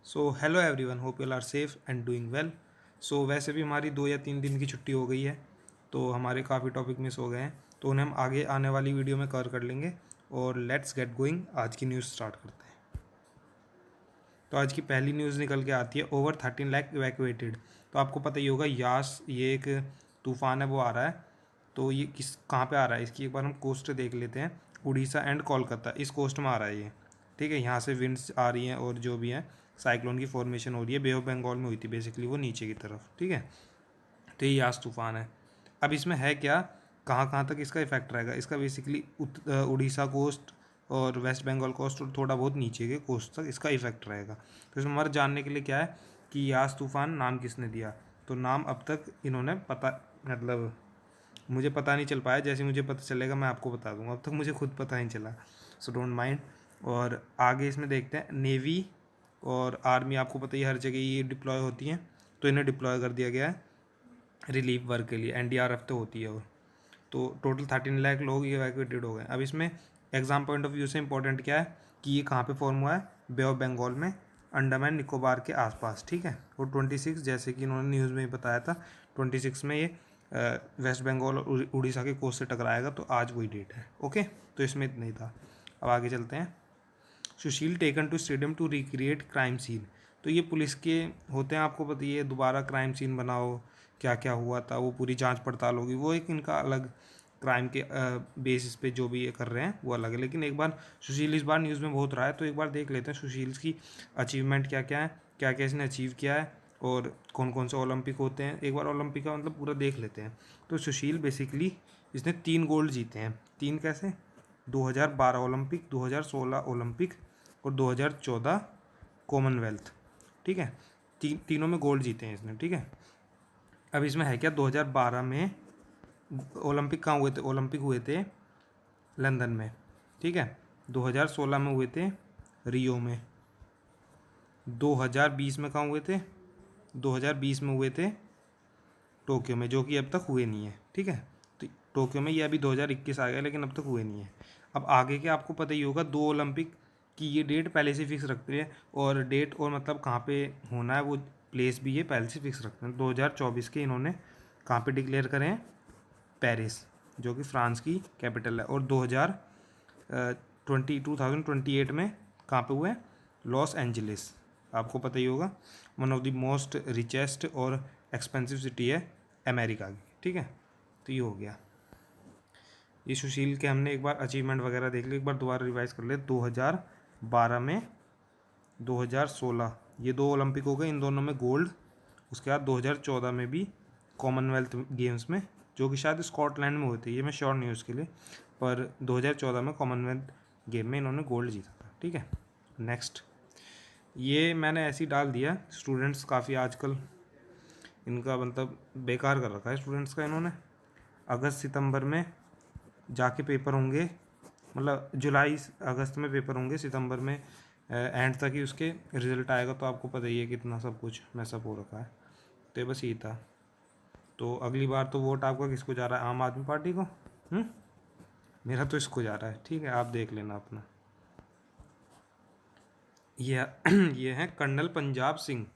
So hello everyone, hope you are safe and doing well. So वैसे भी हमारी 2 या 3 दिन की छुट्टी हो गई है, तो हमारे काफ़ी टॉपिक मिस हो गए हैं, तो उन्हें हम आगे आने वाली वीडियो में कवर कर लेंगे। और लेट्स गेट गोइंग, आज की न्यूज़ स्टार्ट करते हैं। तो आज की पहली न्यूज़ निकल के आती है, ओवर 13 लाख इवैक्यूएटेड। तो आपको पता ही होगा, यास ये एक तूफ़ान है, वो आ रहा है। तो ये किस कहाँ पे आ रहा है, इसकी एक बार हम कोस्ट देख लेते हैं। उड़ीसा एंड कोलकाता, इस कोस्ट में आ रहा है ये। ठीक है, यहाँ से विंड्स आ रही हैं और जो भी है साइक्लोन की फॉर्मेशन हो रही है। बे ऑफ बंगाल में हुई थी बेसिकली, वो नीचे की तरफ। ठीक है, तो ये यास तूफ़ान है। अब इसमें है क्या, कहाँ कहाँ तक इसका इफेक्ट रहेगा। इसका बेसिकली उड़ीसा कोस्ट और वेस्ट बंगाल कोस्ट और थोड़ा बहुत नीचे के कोस्ट तक इसका इफेक्ट रहेगा। तो इसमें हमारे जानने के लिए क्या है कि यास तूफ़ान नाम किसने दिया। तो नाम अब तक इन्होंने पता, मतलब मुझे पता नहीं चल पाया। जैसे मुझे पता चलेगा मैं आपको बता दूंगा, अब तक मुझे खुद पता नहीं चला। So don't mind. और आगे इसमें देखते हैं, नेवी और आर्मी आपको पता ही हर जगह ये डिप्लॉय होती हैं, तो इन्हें डिप्लॉय कर दिया गया है रिलीफ वर्क के लिए। एनडीआरएफ तो होती है वो। तो टोटल 13 लाख लोग इवैक्यूएटेड हो गए। अब इसमें एग्जाम पॉइंट ऑफ व्यू से इंपॉर्टेंट क्या है कि ये कहाँ पे फॉर्म हुआ है, बे ऑफ बंगाल में, अंडमान निकोबार के आसपास। ठीक है, और 26, जैसे कि इन्होंने न्यूज़ में ही बताया था, 26 में ये वेस्ट बंगाल और उड़ीसा के कोस्ट से टकराएगा। तो आज वही डेट है। ओके, तो इसमें इतना ही था। अब आगे चलते हैं। Sushil taken to stadium to recreate crime scene. तो ये पुलिस के होते हैं, आपको पता ही है, दोबारा क्राइम सीन बनाओ, क्या क्या हुआ था वो पूरी जांच पड़ताल होगी। वो एक इनका अलग क्राइम के बेसिस पे जो भी ये कर रहे हैं वो अलग है। लेकिन एक बार सुशील इस बार न्यूज़ में बहुत रहा है, तो एक बार देख लेते हैं सुशील की अचीवमेंट क्या क्या है, क्या क्या इसने अचीव किया है और कौन कौन से ओलंपिक होते हैं। एक बार ओलंपिक का मतलब पूरा देख लेते हैं। तो सुशील बेसिकली इसने 3 गोल्ड जीते हैं। 3 कैसे, 2012 ओलंपिक, 2016 ओलंपिक और 2014 कॉमनवेल्थ। ठीक है, तीनों में गोल्ड जीते हैं इसने। ठीक है, अब इसमें है क्या, 2012 में ओलंपिक कहाँ हुए थे, ओलंपिक हुए थे लंदन में। ठीक है, 2016 में हुए थे रियो में, 2020 में कहाँ हुए थे, 2020 में हुए थे टोक्यो में, जो कि अब तक हुए नहीं है। ठीक है, तो टोक्यो में ये अभी 2021 आ गया, लेकिन अब तक हुए नहीं है। अब आगे के आपको पता ही होगा, 2 ओलंपिक की ये डेट पहले से फिक्स रखते हैं, और डेट और मतलब कहाँ पे होना है वो प्लेस भी ये पहले से फिक्स रखते हैं। 2024 के इन्होंने कहाँ पे डिक्लेयर करें हैं, पेरिस, जो कि फ्रांस की कैपिटल है। और 2028 में कहाँ पे हुए हैं, लॉस एंजलिस। आपको पता ही होगा, one of the most richest और एक्सपेंसिव सिटी है अमेरिका की। ठीक है, तो ये हो गया। ये सुशील के हमने एक बार अचीवमेंट वगैरह देख लिया, एक बार दोबारा रिवाइज कर ले। 2012 में, 2016 ये 2 ओलंपिक हो गए, इन दोनों में गोल्ड। उसके बाद 2014 में भी कॉमनवेल्थ गेम्स में, जो कि शायद स्कॉटलैंड में होती है, ये मैं श्योर नहीं हूँ उसके लिए, पर 2014 में कॉमनवेल्थ गेम में इन्होंने गोल्ड जीता था। ठीक है, नेक्स्ट। ये मैंने ऐसे ही डाल दिया, स्टूडेंट्स काफ़ी आजकल इनका मतलब बेकार कर रखा है स्टूडेंट्स का इन्होंने। अगस्त सितंबर में जाके पेपर होंगे, मतलब जुलाई अगस्त में पेपर होंगे, सितंबर में एंड तक ही उसके रिजल्ट आएगा। तो आपको पता ही है कितना सब कुछ मैसअप हो रखा है। तो बस यही था। तो अगली बार तो वोट आपका किसको जा रहा है, आम आदमी पार्टी को? मेरा तो इसको जा रहा है। ठीक है, आप देख लेना अपना। ये ये है कर्नल पंजाब सिंह।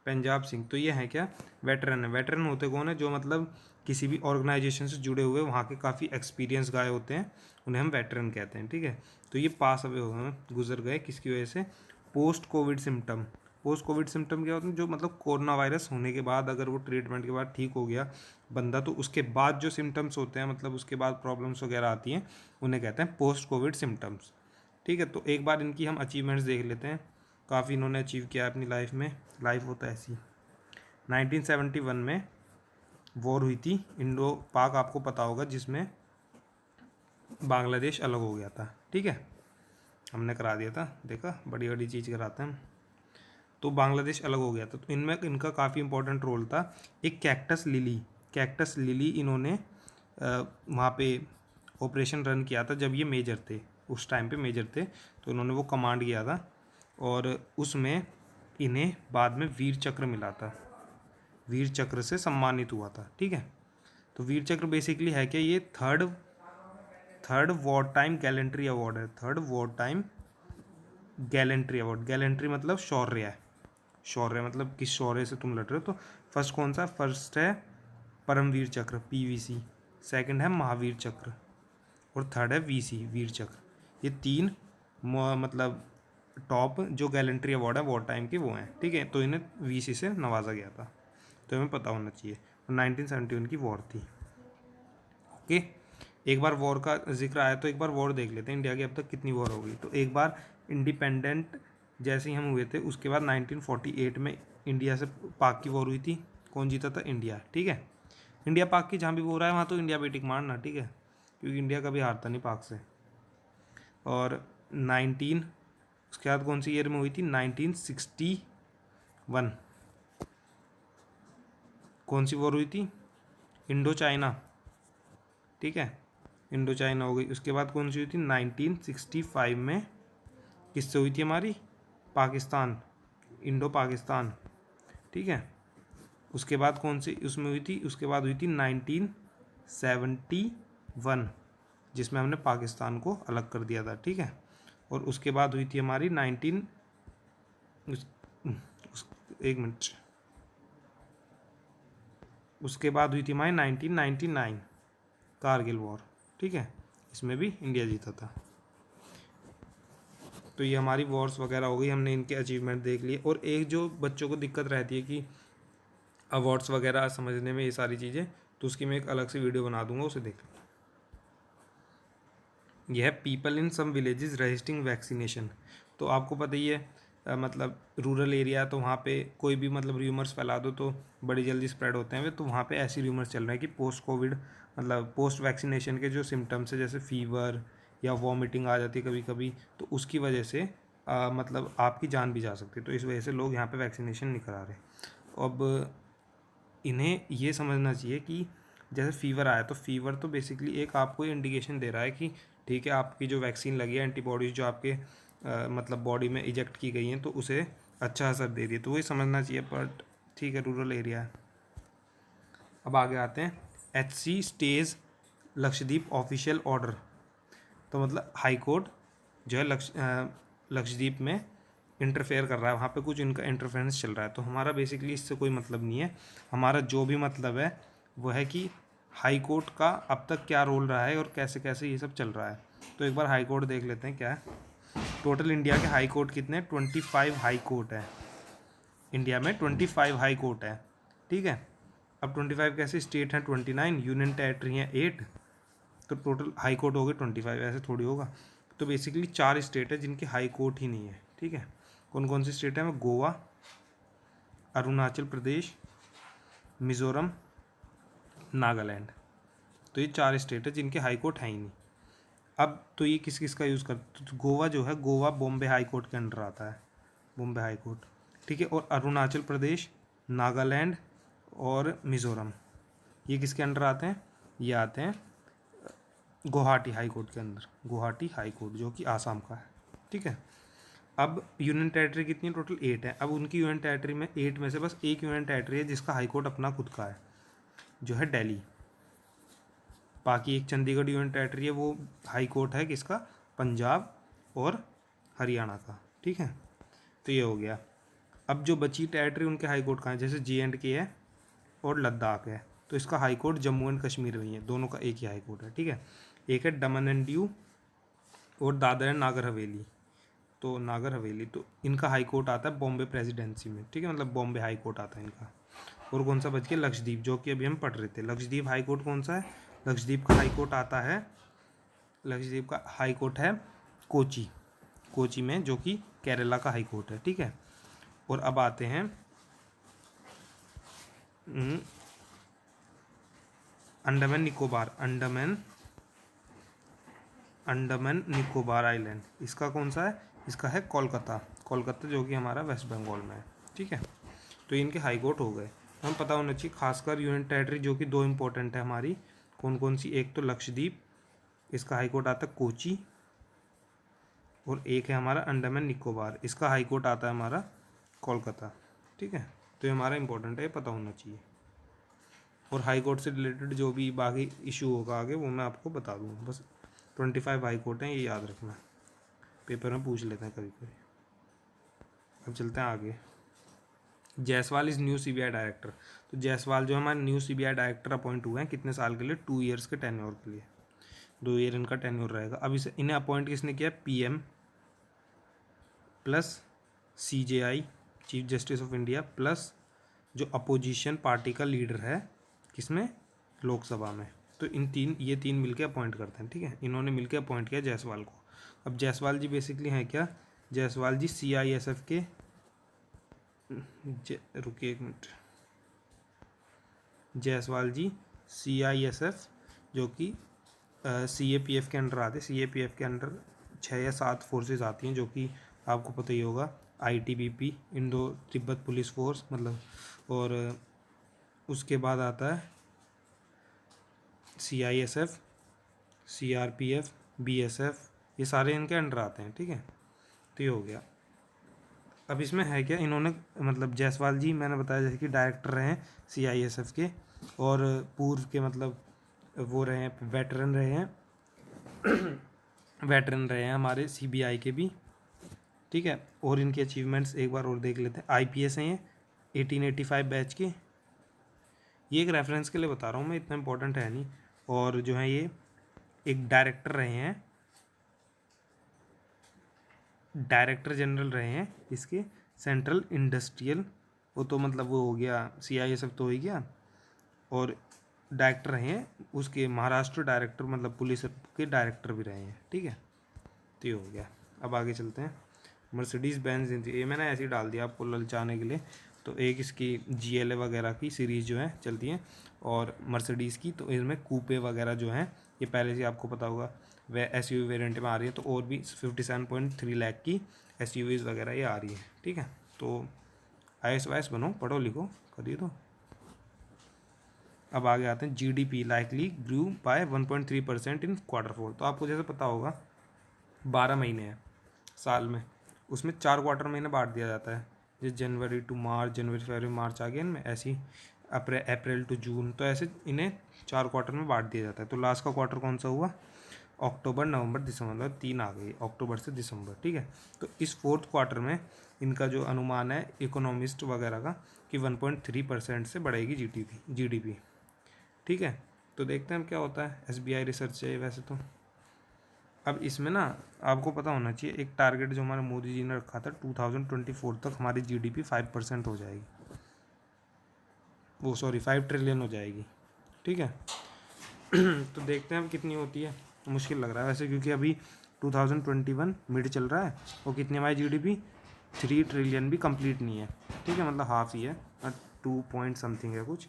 पंजाब सिंह, तो ये है क्या, वेटरन है। वेटरन होते कौन है, जो मतलब किसी भी ऑर्गेनाइजेशन से जुड़े हुए, वहाँ के काफ़ी एक्सपीरियंस गाए होते हैं, उन्हें हम वेटरन कहते हैं। ठीक है, तो ये पास अवे हो गए, गुजर गए, किसकी वजह से, post Covid symptom. Post Covid symptom क्या होते हैं, जो मतलब कोरोना वायरस होने के बाद अगर वो ट्रीटमेंट के बाद ठीक हो गया बंदा, तो उसके बाद जो सिम्टम्स होते हैं, मतलब उसके बाद प्रॉब्लम्स वगैरह आती हैं, उन्हें कहते हैं पोस्ट कोविड सिम्टम्स। ठीक है, तो एक बार इनकी हम अचीवमेंट्स देख लेते हैं। काफ़ी इन्होंने अचीव किया अपनी लाइफ में। लाइफ होता है ऐसी। 1971 में वॉर हुई थी इंडो पाक, आपको पता होगा, जिसमें बांग्लादेश अलग हो गया था। ठीक है, हमने करा दिया था, देखा, बड़ी बड़ी चीज़ कराते हैं हम। तो बांग्लादेश अलग हो गया था, तो इनमें इनका काफ़ी इंपॉर्टेंट रोल था। एक कैक्टस लिली इन्होंने वहाँ पे ऑपरेशन रन किया था जब ये मेजर थे, उस टाइम पे मेजर थे, तो इन्होंने वो कमांड किया था, और उसमें इन्हें बाद में वीर चक्र मिला था, वीर चक्र से सम्मानित हुआ था। ठीक है, तो वीर चक्र बेसिकली है क्या, ये third war time gallantry award है। Third war time gallantry award, gallantry मतलब शौर्य है। शौर्य मतलब किस शौर्य से तुम लड़ रहे हो। तो फर्स्ट कौन सा, फर्स्ट है परमवीर चक्र PVC, सेकंड है महावीर चक्र और थर्ड है VC वीर चक्र। ये 3 मतलब टॉप जो गैलेंट्री अवार्ड है वॉर टाइम के वो हैं, ठीक है। तो इन्हें VC से नवाजा गया था, तो हमें पता होना चाहिए। 1971 की वॉर थी। ओके, एक बार वॉर का जिक्र आया तो एक बार वॉर देख लेते हैं इंडिया की अब तक कितनी वॉर हो गई। तो एक बार इंडिपेंडेंट जैसे ही हम हुए थे उसके बाद 1948 में इंडिया से पाक की वॉर हुई थी। कौन जीता था, इंडिया, ठीक है। इंडिया पाक की जहाँ भी वॉर है वहाँ तो इंडिया बेटिक मारना, ठीक है, क्योंकि इंडिया कभी हारता नहीं पाक से। और 19 उसके बाद कौन सी ईयर में हुई थी, 1961 कौन सी वॉर हुई थी, इंडो चाइना, ठीक है, इंडो चाइना हो गई। उसके बाद कौन सी हुई थी 1965 में, किससे हुई थी हमारी, पाकिस्तान, इंडो पाकिस्तान, ठीक है। उसके बाद कौन सी उसमें हुई थी, उसके बाद हुई थी 1971 जिसमें हमने पाकिस्तान को अलग कर दिया था, ठीक है। और उसके बाद हुई थी हमारी एक मिनट, उसके बाद हुई थी हमारी 1999 कारगिल वॉर, ठीक है, इसमें भी इंडिया जीता था। तो ये हमारी वॉर्स वगैरह हो गई, हमने इनके अचीवमेंट देख लिए। और एक जो बच्चों को दिक्कत रहती है कि अवार्ड्स वगैरह समझने में ये सारी चीज़ें, तो उसकी मैं एक अलग से वीडियो बना दूंगा, उसे देख लो। यह है people in some villages resisting vaccination. तो आपको पता ही है मतलब रूरल एरिया तो वहाँ पे कोई भी मतलब र्यूमर्स फैला दो तो बड़ी जल्दी स्प्रेड होते हैं वे। तो वहाँ पे ऐसी र्यूमर्स चल रहे हैं कि पोस्ट कोविड मतलब पोस्ट वैक्सीनेशन के जो सिम्टम्स है जैसे फीवर या वॉमिटिंग आ जाती है कभी कभी, तो उसकी वजह से मतलब आपकी जान भी जा सकती है। तो इस वजह से लोग यहाँ पे वैक्सीनेशन नहीं करा रहे। अब इन्हें ये समझना चाहिए कि जैसे फीवर आया तो फीवर तो बेसिकली एक आपको इंडिकेशन दे रहा है कि ठीक है आपकी जो वैक्सीन लगी है, एंटीबॉडीज़ जो आपके मतलब बॉडी में इजेक्ट की गई हैं तो उसे अच्छा असर दे रही है, तो वही समझना चाहिए। बट ठीक है, रूरल एरिया है। अब आगे आते हैं, HC stage Lakshadweep official order. तो मतलब हाई कोर्ट जो है लक्षद्वीप में इंटरफेयर कर रहा है, वहाँ पे कुछ इनका इंटरफेरेंस चल रहा है। तो हमारा बेसिकली इससे कोई मतलब नहीं है। हमारा जो भी मतलब है वो है कि हाई कोर्ट का अब तक क्या रोल रहा है और कैसे कैसे ये सब चल रहा है। तो एक बार हाई कोर्ट देख लेते हैं क्या है। टोटल इंडिया के हाई कोर्ट कितने, 25 हाई कोर्ट है इंडिया में, 25 हाई कोर्ट है, ठीक है। अब 25 कैसे, स्टेट हैं 29, यूनियन टेरेटरी हैं 8, तो टोटल हाई कोर्ट हो गए 25, ऐसे थोड़ी होगा। तो बेसिकली 4 स्टेट है जिनकी हाई कोर्ट ही नहीं है, ठीक है। कौन कौन सी स्टेट है, वो गोवा, अरुणाचल प्रदेश, मिज़ोरम, नागालैंड। तो ये 4 स्टेट है जिनके हाई कोर्ट है ही नहीं। अब तो ये किस किस का यूज़ कर, तो गोवा जो है, गोवा बॉम्बे हाई कोर्ट के अंडर आता है, बॉम्बे हाई कोर्ट, ठीक है। और अरुणाचल प्रदेश, नागालैंड और मिज़ोरम ये किसके अंडर आते हैं, ये आते हैं गुवाहाटी हाई कोर्ट के अंदर, गुवाहाटी हाई कोर्ट जो कि आसाम का है, ठीक है। अब यूनियन टेरेटरी कितनी है, टोटल 8 है। अब उनकी यूनियन टेरेटरी में 8 में से बस एक यूनियन टेरेटरी है जिसका हाई कोर्ट अपना खुद का है, जो है दिल्ली। बाकी एक चंडीगढ़ यूनियन टेरेटरी है, वो हाई कोर्ट है किसका, पंजाब और हरियाणा का, ठीक है। तो ये हो गया। अब जो बची टेरेटरी उनके हाई कोर्ट कहाँ है, जैसे JNK है और लद्दाख है, तो इसका high court Jammu and Kashmir में ही है, दोनों का एक ही हाई कोर्ट है, ठीक है। एक है दमन एंड दीव और दादर एंड नागर हवेली, तो नागर हवेली, तो इनका हाई कोर्ट आता है बॉम्बे प्रेसिडेंसी में, ठीक है, मतलब बॉम्बे हाई कोर्ट आता है इनका। और कौन सा बच गया, लक्षद्वीप, जो कि अभी हम पढ़ रहे थे। लक्षद्वीप हाई कोर्ट कौन सा है, लक्षद्वीप का हाई कोर्ट आता है, लक्षद्वीप का हाई कोर्ट है कोची, कोची में, जो कि केरला का हाई कोर्ट है, ठीक है। और अब आते हैं अंडमान निकोबार, अंडमान निकोबार आइलैंड, इसका कौन सा है, इसका है कोलकाता, कोलकाता जो कि हमारा वेस्ट बंगाल में है, ठीक है। तो इनके हाई कोर्ट हो गए। हम पता होना चाहिए खासकर यूनियन टेरेटरी जो कि 2 इंपॉर्टेंट है हमारी, कौन कौन सी, एक तो लक्षद्वीप, इसका हाई कोर्ट आता है कोची, और एक है हमारा अंडमान निकोबार, इसका हाई कोर्ट आता है हमारा कोलकाता, ठीक है। तो ये हमारा इंपॉर्टेंट है, ये पता होना चाहिए। और हाई कोर्ट से रिलेटेड जो भी बाकी इशू होगा आगे वो मैं आपको बता दूँगा। बस 25 हाई कोर्ट हैं, ये याद रखना, पेपर में पूछ लेते हैं कभी कभी। अब चलते हैं आगे। Jaiswal is new CBI director. तो जायसवाल जो हमारे न्यू सीबीआई डायरेक्टर अपॉइंट हुए हैं कितने साल के लिए, 2 ईयर्स के टेन्योर के लिए, 2 ईयर इनका टेन्योर रहेगा। अब इसे इन्हें अपॉइंट किसने किया, PM plus CJI chief justice of India plus जो अपोजिशन पार्टी का लीडर है किसमें, लोकसभा में। तो ये तीन मिलके अपॉइंट करते हैं, ठीक है। इन्होंने मिलके अपॉइंट किया जायसवाल को। अब जायसवाल जी बेसिकली हैं क्या, जायसवाल जी सीआईएसएफ के रुकिए एक मिनट, जायसवाल जी सीआईएसएफ जो कि सीएपीएफ के अंडर आते हैं। सीएपीएफ के अंडर 6 या 7 फोर्सेस आती हैं जो कि आपको पता ही होगा, ITBP Indo Tibet police force मतलब, और उसके बाद आता है सीआईएसएफ, सीआरपीएफ, बीएसएफ, ये सारे इनके अंडर आते हैं, ठीक है। तो ये हो गया। अब इसमें है क्या, इन्होंने मतलब जायसवाल जी मैंने बताया जैसे कि डायरेक्टर रहे हैं सीआईएसएफ के, और पूर्व के मतलब वो रहे हैं, वेटरन रहे हैं वेटरन रहे हैं हमारे सीबीआई के भी, ठीक है। और इनके अचीवमेंट्स एक बार और देख लेते हैं। आईपीएस हैं ये 1885 बैच के, ये एक रेफरेंस के लिए बता रहा हूँ मैं, इतना इंपॉर्टेंट है नहीं। और जो है ये एक डायरेक्टर रहे हैं, डायरेक्टर जनरल रहे हैं इसके सेंट्रल इंडस्ट्रियल, वो तो मतलब वो हो गया सीआईएसएफ तो हो ही गया, और डायरेक्टर रहे हैं उसके महाराष्ट्र डायरेक्टर मतलब पुलिस के डायरेक्टर भी रहे हैं, ठीक है। तो ये हो गया। अब आगे चलते हैं। मर्सिडीज़ बेंज, ये मैंने ऐसे ही डाल दिया आपको ललचाने के लिए। तो एक इसकी जीएलए वगैरह की सीरीज़ जो है चलती हैं, और मर्सिडीज़ की तो इसमें कूपे वगैरह जो हैं ये पहले से आपको पता होगा, वह एसयूवी वेरिएंट में आ रही है। तो और भी 57.3 लाख की एसयूवीज़ वगैरह ये आ रही है, ठीक है। तो आईएएस वाईएएस बनो, पढ़ो लिखो करिए। तो अब आगे आते हैं, GDP likely grew by 1.3% in Q4। तो आपको जैसे पता होगा 12 महीने हैं साल में, उसमें 4 क्वार्टर महीने बांट दिया जाता है, जैसे जनवरी टू मार्च, जनवरी फरवरी मार्च आ गया इनमें, ऐसी अप्रैल टू जून, तो ऐसे इन्हें 4 क्वार्टर में बांट दिया जाता है। तो लास्ट का क्वार्टर कौन सा हुआ, अक्टूबर नवंबर दिसंबर, मतलब 3 आ गई, अक्टूबर से दिसंबर, ठीक है। तो इस 4th क्वार्टर में इनका जो अनुमान है इकोनॉमिस्ट वगैरह का कि 1.3% से बढ़ेगी जीडीपी, ठीक है। तो देखते हैं क्या होता है, एसबीआई रिसर्च है वैसे तो। अब इसमें ना आपको पता होना चाहिए एक टारगेट जो हमारे मोदी जी ने रखा था 2024 तक हमारी जीडीपी 5% हो जाएगी, वो सॉरी 5 ट्रिलियन हो जाएगी, ठीक है। तो देखते हैं अब कितनी होती है, मुश्किल लग रहा है वैसे क्योंकि अभी 2021 मिड चल रहा है, और कितनी हमारी जीडीपी 3 ट्रिलियन भी कंप्लीट नहीं है, ठीक है, मतलब हाफ ही है, 2 पॉइंट समथिंग है कुछ,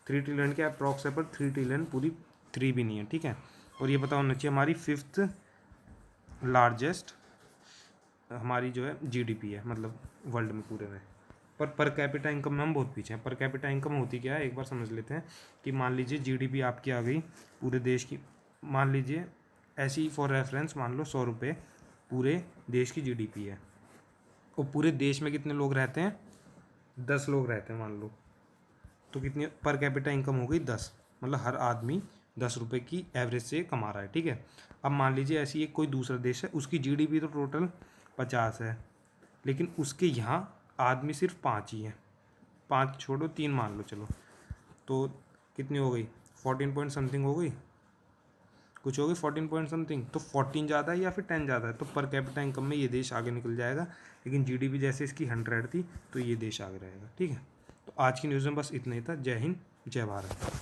3 ट्रिलियन के अप्रॉक्स है पर 3 ट्रिलियन पूरी 3 भी नहीं है, ठीक है। और ये पता होना चाहिए हमारी 5th लार्जेस्ट हमारी जो है जीडीपी है मतलब वर्ल्ड में पूरे में, पर कैपिटा इनकम में हम बहुत पीछे हैं। पर कैपिटा इनकम होती क्या है एक बार समझ लेते हैं कि मान लीजिए जीडीपी आपकी आ गई पूरे देश की, मान लीजिए ऐसी ही फॉर रेफरेंस मान लो 100 रुपये पूरे देश की जीडीपी है, और पूरे देश में कितने लोग रहते हैं, 10 लोग रहते हैं मान लो, तो कितनी पर कैपिटा इनकम हो गई 10, मतलब हर आदमी 10 रुपये की एवरेज से कमा रहा है, ठीक है। अब मान लीजिए ऐसी एक कोई दूसरा देश है, उसकी जीडीपी तो टोटल 50 है, लेकिन उसके यहाँ आदमी सिर्फ 5 ही हैं, 5 छोड़ो 3 मान लो चलो, तो कितनी हो गई 14 पॉइंट समथिंग हो गई, कुछ हो गई 14 पॉइंट समथिंग, तो 14 ज़्यादा है या फिर 10 ज़्यादा है, तो पर कैपिटा इनकम में ये देश आगे निकल जाएगा, लेकिन जीडीपी जैसे इसकी 100 थी तो ये देश आगे रहेगा, ठीक है। तो आज की न्यूज़ में बस इतना ही था। जय हिंद, जय भारत।